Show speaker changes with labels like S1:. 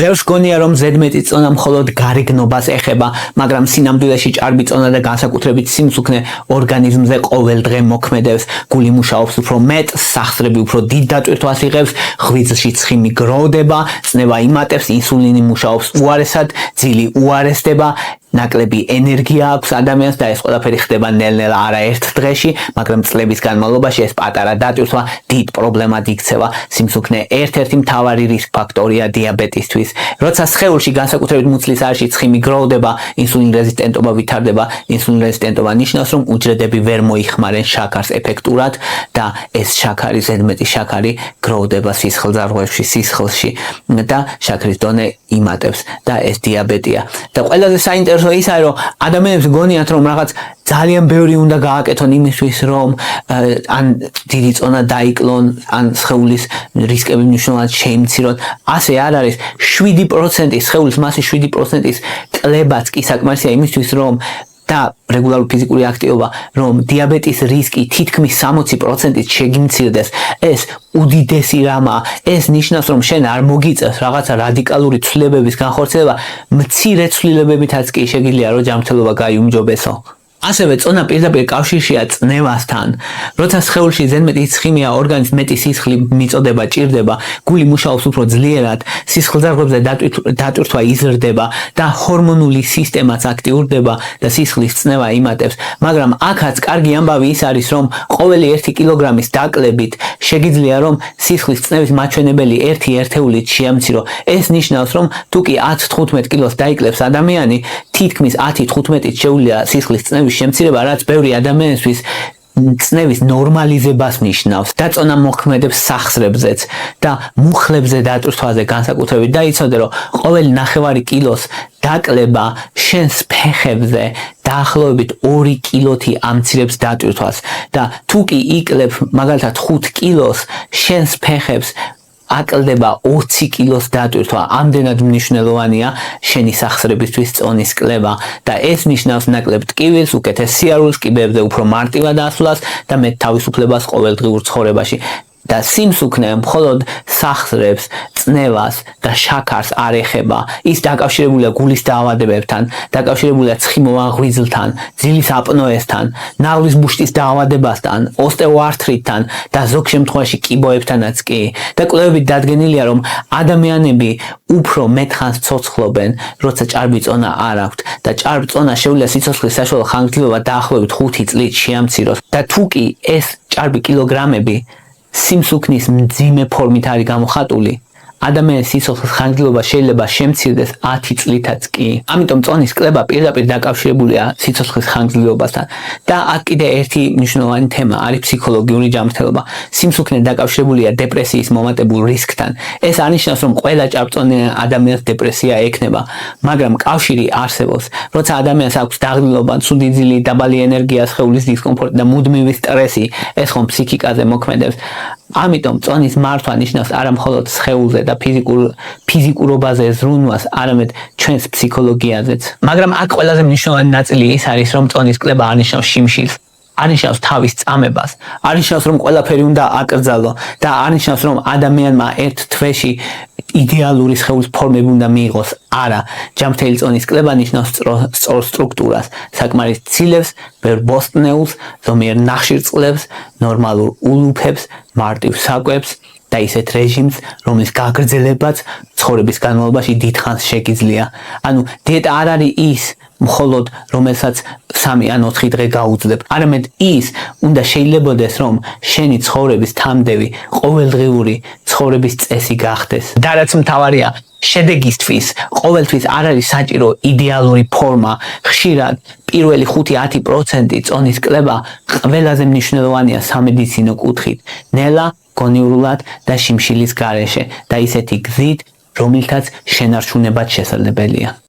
S1: Ბევრს გონია რომ ზედმეტი წონა მხოლოდ გარეგნობას ეხება, მაგრამ სინამდვილეში ჭარბი წონა და განსაკუთრებით სიმსუქნე ორგანიზმზე ყოველდღე მოქმედებს, გული მუშაობს უფრო მეტ, სახსრები უფრო დიდ დატვირთვას იღებს, ღვიძლში ცხიმი გროვდება, წნევა იმატებს, ინსულინი მუშაობს უარესად, ძილი უარესდება, ნაკლები ენერგია აქვს ადამიანს და ეს ყველაფერი ხდება ნელ-ნელა არა ერთ დღეში, მაგრამ წლების განმავლობაში ეს პატარა დატვირთვა დიდ პრობლემად იქცევა. სიმსუქნე ერთ-ერთი მთავარი რისკ ფაქტორია დიაბეტისთვის. როცა სხეულში განსაკუთრებით მუცლის არეში ცხიმი გროვდება, ინსულინ რეზისტენტობა ვითარდება. ინსულინ რეზისტენტობა ნიშნავს, რომ უჯრედები ვერ მოიხმარენ შაქარს ეფექტურად და ეს შაქარი, ზედმეტი შაქარი გროვდება სისხლძარღვებში, სისხლში და შაქრის დონე იმატებს და ეს დიაბეტია. და ყველაზე საინტერესო ისაა, რომ ადამიანებს გონიათ, რომ რაღაც ძალიან ბევრი უნდა გააკეთონ იმისთვის, რომ ან დიდი წონა დაიკლონ, ან სხეულის რისკები მნიშვნელოვნად შეიმცირონ. ასე არ არის. 7% სხეულის მასის 7%-ის კლებაც კი საკმარისია იმისთვის, რომ და რეგულარული ფიზიკური აქტივობა, რომ დიაბეტის რისკი თითქმის 60%-ით შეგიმცირდეს. ეს უდიდესი რამაა. ეს ნიშნავს, რომ შენ არ მოგიწევს რაღაცა რადიკალური ცვლილებების განხორციელება, მცირე ცვლილებებითაც კი შეგიძლია რომ ჯანმრთელობა გაიუმჯობესო. ასევე წონა პირდაპირ კავშირშია წნევასთან. როცა სხეულში ზედმეტი ცხიმია, ორგანიზმს მეტი სისხლი მიწოდება, ჭირდება, გული მუშაობს უფრო ძლიერად, სისხლძარღვებზე დატვირთვა იზრდება და ჰორმონული სისტემაც აქტიურდება და სისხლის წნევა იმატებს. მაგრამ აქაც კარგი ამბავი ის არის, რომ ყოველი 1 კილოგრამის დაკლებით შეგიძლია რომ სისხლის წნევის მაჩვენებელი 1 ერთეულით შეამცირო. ეს ნიშნავს, რომ თუ კი 10-15 კილოს დაიკლებს ადამიანი, თითქმის 10-15-ით შეუძლია სისხლის წნევის შემცირება, რაც ბევრი ადამიანისთვის წნევის ნორმალიზებას ნიშნავს. დაწონა მოქმედებს სახსრებზეც და მუხლებზე დატვირთვაზე განსაკუთრებით დაიცოდე, რომ ყოველი 9 კილოს დაკლება შენს ფეხებზე დაახლოებით 2 კილოთი ამცირებს დატვირთვას და თუ კი იკლებ მაგალითად 5 კილოს, შენს ფეხებს აკლდება 20 კილოს დატვირთვა. ამდენად მნიშვნელოვანია შენი სახსრებისთვის წონის კლება და ეს ნიშნავს ნაკლებ ტკივილს, უკეთეს სიარულს, კიბეებზე უფრო მარტივად ასვლას და მეტ თავისუფლებას ყოველდღიურ ცხოვრებაში. და სიმსუქნე მხოლოდ სახსრებს, წნევას და შაქარს არ ეხება. ის დაკავშირებულია გულის დაავადებებთან, დაკავშირებულია ცხიმოვან ღვიძლთან, ძილის აპნოესთან, ნახვის ბუშტის დაავადებასთან, ოსტეოართრიტთან და ზოგ შემთხვევაში კიბოებთანაც კი. და კვლევებით დადგენილია, რომ ადამიანები უფრო მეტხანს ცოცხლობენ, როცა ჭარბი წონა არ აქვთ და ჭარბ წონას შეუძლია სიცოცხლის საშუალო ხანგრძლივობა დაახლოებით 5 წლით შეამციროს. და თუ კი ეს ჭარბი კილოგრამები სიმსუქნის მძიმე ფორმით არის გამოხატული, ადამიანის სიცოცხლის ხანგრძლივობა შეიძლება შემცირდეს 10 წლითაც კი. ამიტომ წონის კლება პირდაპირ დაკავშირებულია სიცოცხლის ხანგრძლივობასთან. და აქ კიდე ერთი მნიშვნელოვანი თემა არის ფსიქოლოგიური ჯანმრთელობა. სიმსუქნე დაკავშირებულია დეპრესიის მომატებულ რისკთან. ეს არნიშნავს, რომ ყველა ჭარბწონიან ადამიანს დეპრესია ექნება, მაგრამ კავშირი არსებობს. როცა ადამიანს აქვს დაღლილობა, ცუდი ძილი, დაბალი ენერგია, სხეულის დისკომფორტი და მუდმივი სტრესი, ეს ხომ ფსიქიკაზე მოქმედებს. ამიტომ წონის მართვა ნიშნავს არა მხოლოდ სხეულზე და ფიზიკურობაზე ზრუნვას, არამედ ჩვენს ფსიქოლოგიაზეც. მაგრამ აქ ყველაზე მნიშვნელოვანი ნაწილი ის არის, რომ წონის კლება არნიშნავს შიმშილს, არნიშნავს თავის წამებას, არნიშნავს, რომ ყველაფერი უნდა აკრძალო და არნიშნავს, რომ ადამიანმა ერთ თვეში იდეალური სხეულის ფორმები უნდა მიიღოს. არა, ჯანმრთელი წონის კლება ნიშნავს სწორ სტრუქტურას, საკმარის ცილებს, ბევრ ბოსტნეულს, ზომიერ ნახშირწყლებს, ნორმალურ ულუფებს, მარტივ საკვებს და ისეთ რეჟიმს, რომლის გაგრძელებაც ცხოვრების განმავლობაში დიდხანს შეგიძლია. ანუ დიეტა არ არის ის მხოლოდ რომელსაც 3 ან 4 დღე გაუძლებ, არამედ ის უნდა შეიძლებოდეს, რომ შენი ცხოვრების თამდევი ყოველდღიური ცხოვრების წესი გახდეს. და რაც მთავარია, შედეგისთვის ყოველთვის არ არის საჭირო იდეალური ფორმა. ხშირად პირველი 5-10% წონის კლება ყველაზე მნიშვნელოვანია სამედიცინო კუთხით, ნელა, გონივრულად და შიმშილის გარეშე და ისეთი გზით, რომელთაც შენარჩუნებაც შესაძლებელია.